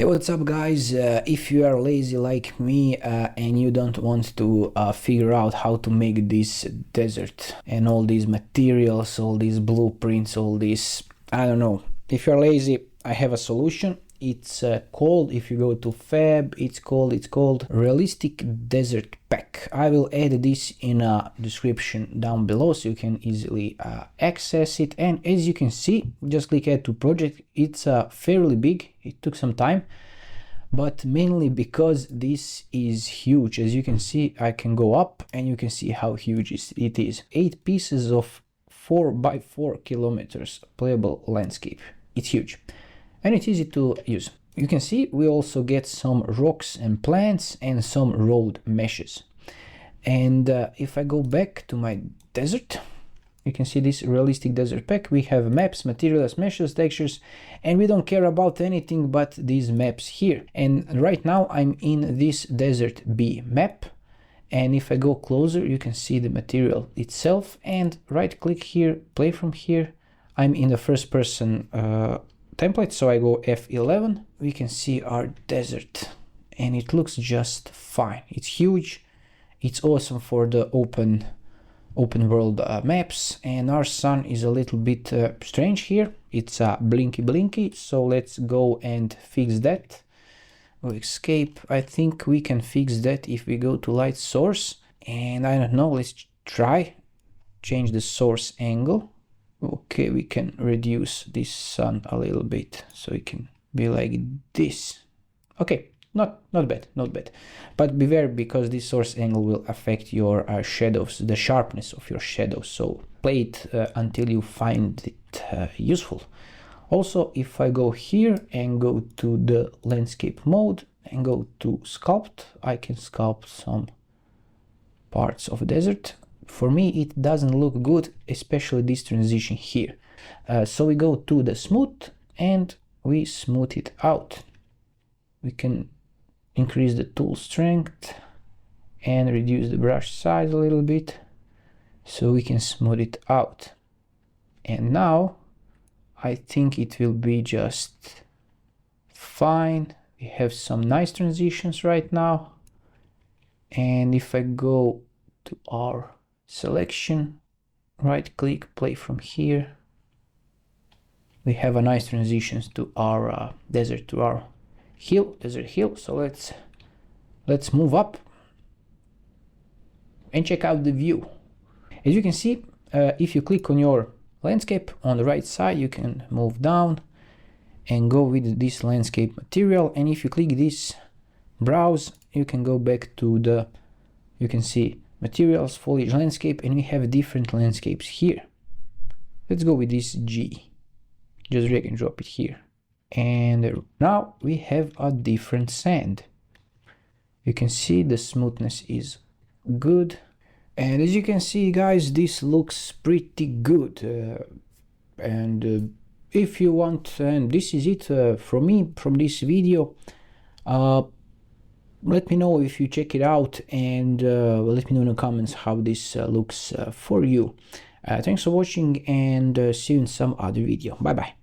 What's up guys? If you are lazy like me and you don't want to figure out how to make this desert and all these materials, all these blueprints, all this, I don't know. If you're lazy, I have a solution. It's called, if you go to Fab, it's called Realistic Desert Pack. I will add this in a description down below so you can easily access it. And as you can see, just click add to project. It's fairly big. It took some time, but mainly because this is huge. As you can see, I can go up and you can see how huge it is. 8 pieces of 4 by 4 kilometers playable landscape. It's huge. And it's easy to use. You can see we also get some rocks and plants and some road meshes. And if I go back to my desert, you can see this realistic desert pack. We have maps, materials, meshes, textures, and we don't care about anything but these maps here. And right now I'm in this desert B map. And if I go closer, you can see the material itself. And right click here, play from here. I'm in the first person template, so I go F11. We can see our desert and it looks just fine. It's huge. It's awesome for the open world maps. And our sun is a little bit strange here. It's blinky, so let's go and fix that. We'll escape. I think we can fix that if we go to light source, and I don't know, let's try change the source angle. Okay, we can reduce this sun a little bit so it can be like this. Okay, not bad, but beware, because this source angle will affect your shadows, the sharpness of your shadows, so play it until you find it useful. Also, if I go here and go to the landscape mode and go to sculpt, I can sculpt some parts of the desert. For me, it doesn't look good, especially this transition here. So we go to the smooth and we smooth it out. We can increase the tool strength and reduce the brush size a little bit so we can smooth it out. And now I think it will be just fine. We have some nice transitions right now. And if I go to our selection, right click, play from here, we have a nice transitions to our desert, to our desert hill. So let's move up and check out the view. As you can see, if you click on your landscape on the right side, you can move down and go with this landscape material. And if you click this browse, you can go back to the, you can see materials, foliage, landscape, and we have different landscapes here. Let's go with this G. Just drag and drop it here. And now we have a different sand. You can see the smoothness is good. And as you can see, guys, this looks pretty good. If you want, and this is it from me, from this video. Let me know if you check it out, and let me know in the comments how this looks for you. Thanks for watching, and see you in some other video. Bye bye.